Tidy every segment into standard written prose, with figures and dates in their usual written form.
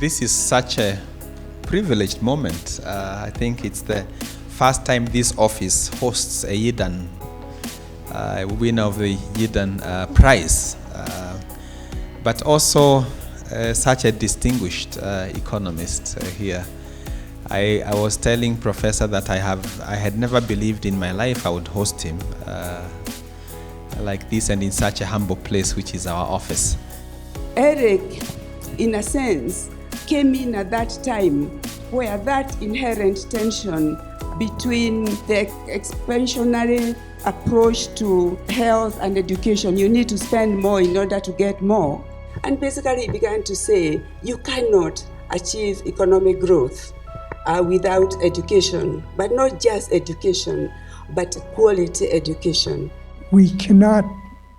This is such a privileged moment. I think it's the first time this office hosts a Yidan, winner of the Yidan Prize, but also such a distinguished economist here. I was telling Professor that I had never believed in my life I would host him like this and in such a humble place, which is our office. Eric, in a sense, came in at that time where that inherent tension between the expansionary approach to health and education, you need to spend more in order to get more. And basically he began to say, you cannot achieve economic growth without education, but not just education, but quality education. We cannot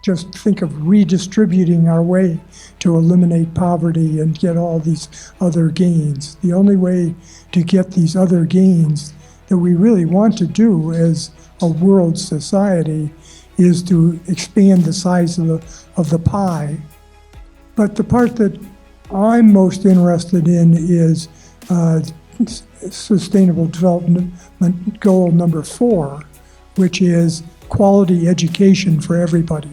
just think of redistributing our way to eliminate poverty and get all these other gains. The only way to get these other gains that we really want to do as a world society is to expand the size of the pie. But the part that I'm most interested in is Sustainable Development Goal number 4, which is quality education for everybody.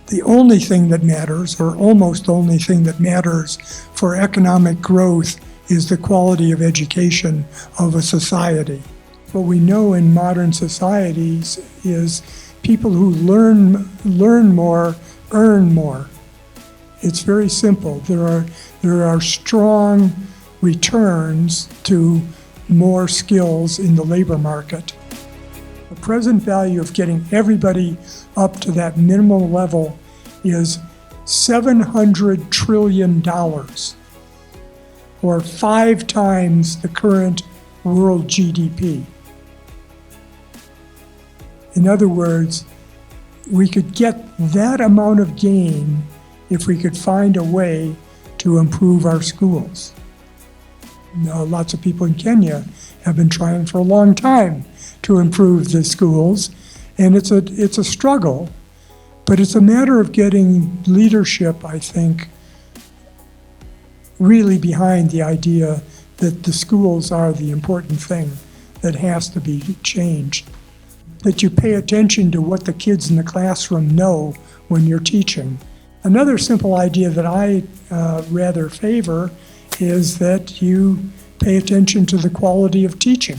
The only thing that matters, or almost the only thing that matters for economic growth, is the quality of education of a society. What we know in modern societies is people who learn more, earn more. It's very simple. There are strong returns to more skills in the labor market. The present value of getting everybody up to that minimum level is $700 trillion, or 5 times the current world GDP. In other words, we could get that amount of gain if we could find a way to improve our schools. Now, lots of people in Kenya have been trying for a long time to improve the schools, and it's a struggle, but it's a matter of getting leadership, I think, really behind the idea that the schools are the important thing that has to be changed. That you pay attention to what the kids in the classroom know when you're teaching. Another simple idea that I rather favor is that you pay attention to the quality of teaching.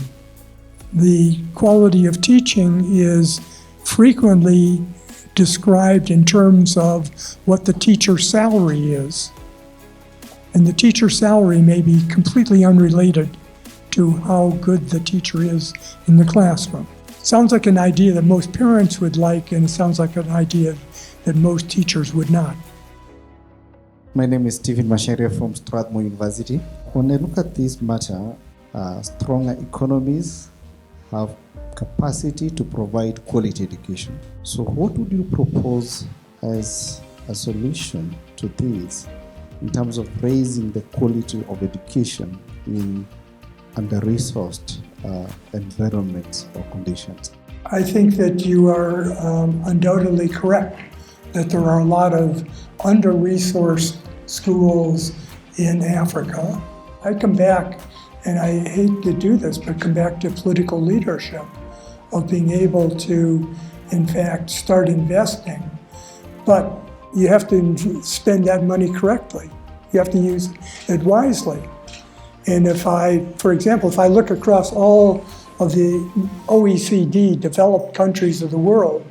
The quality of teaching is frequently described in terms of what the teacher's salary is. And the teacher's salary may be completely unrelated to how good the teacher is in the classroom. Sounds like an idea that most parents would like, and it sounds like an idea that most teachers would not. My name is Stephen Masheria from Strathmore University. When I look at this matter, stronger economies have capacity to provide quality education. So what would you propose as a solution to this in terms of raising the quality of education in under-resourced environments or conditions? I think that you are undoubtedly correct, that there are a lot of under-resourced schools in Africa. I come back, and I hate to do this, but come back to political leadership, of being able to, in fact, start investing. But you have to spend that money correctly. You have to use it wisely. And for example, if I look across all of the OECD developed countries of the world,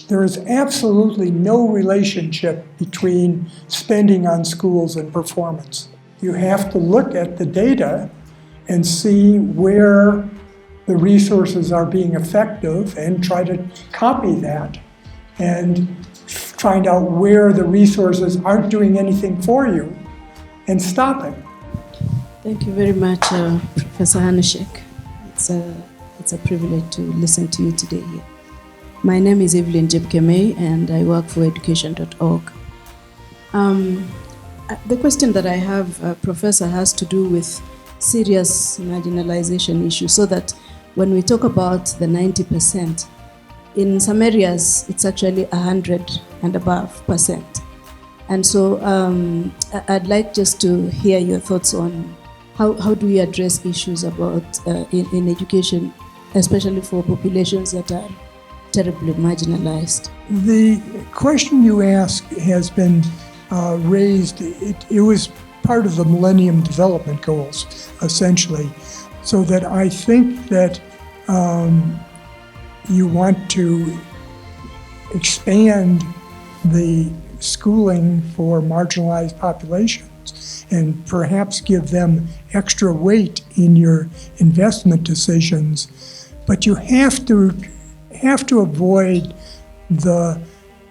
there is absolutely no relationship between spending on schools and performance. You have to look at the data and see where the resources are being effective and try to copy that and find out where the resources aren't doing anything for you and stop it. Thank you very much, Professor Hanushek. It's a privilege to listen to you today here. My name is Evelyn Jebkemei, and I work for education.org. The question that I have, Professor, has to do with serious marginalization issues, so that when we talk about the 90%, in some areas it's actually 100 and above %. And so I'd like just to hear your thoughts on how do we address issues about in education, especially for populations that are terribly marginalized. The question you ask has been raised. It was part of the Millennium Development Goals, essentially. So that I think that you want to expand the schooling for marginalized populations and perhaps give them extra weight in your investment decisions. But you have to avoid the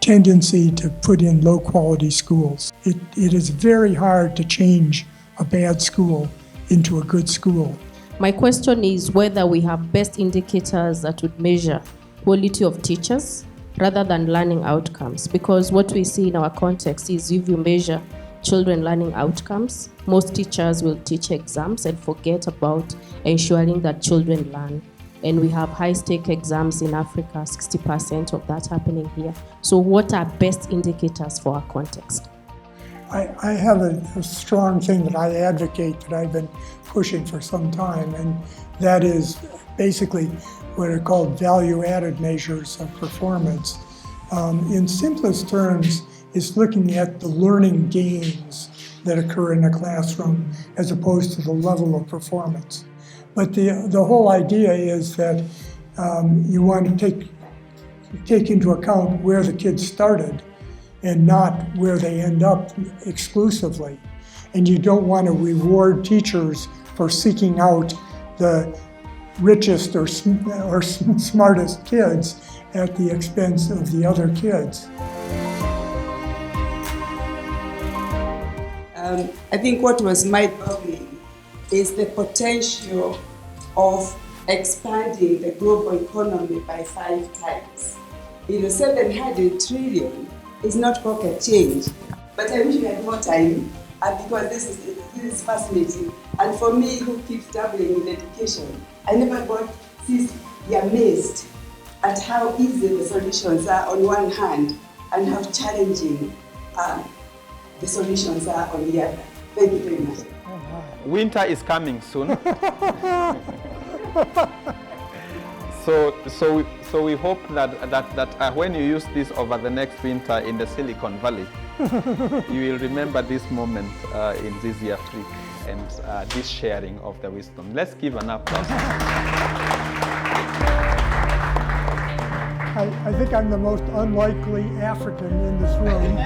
tendency to put in low-quality schools. It is very hard to change a bad school into a good school. My question is whether we have best indicators that would measure quality of teachers rather than learning outcomes. Because what we see in our context is if you measure children learning outcomes, most teachers will teach exams and forget about ensuring that children learn. And we have high-stake exams in Africa, 60% of that happening here. So what are best indicators for our context? I have a strong thing that I advocate that I've been pushing for some time, and that is basically what are called value-added measures of performance. In simplest terms, it's looking at the learning gains that occur in a classroom as opposed to the level of performance. But the whole idea is that you want to take into account where the kids started and not where they end up exclusively. And you don't want to reward teachers for seeking out the richest or smartest kids at the expense of the other kids. I think what was mind-boggling is the potential of expanding the global economy by 5 times. 700 trillion is not pocket change. But I wish we had more time because this is fascinating. And for me, who keeps dabbling in education, I never got this amazed at how easy the solutions are on one hand and how challenging the solutions are on the other. Thank you very much. Winter is coming soon. So we hope that when you use this over the next winter in the Silicon Valley, you will remember this moment in Zizi Afrique and this sharing of the wisdom. Let's give an applause. I think I'm the most unlikely African in this room.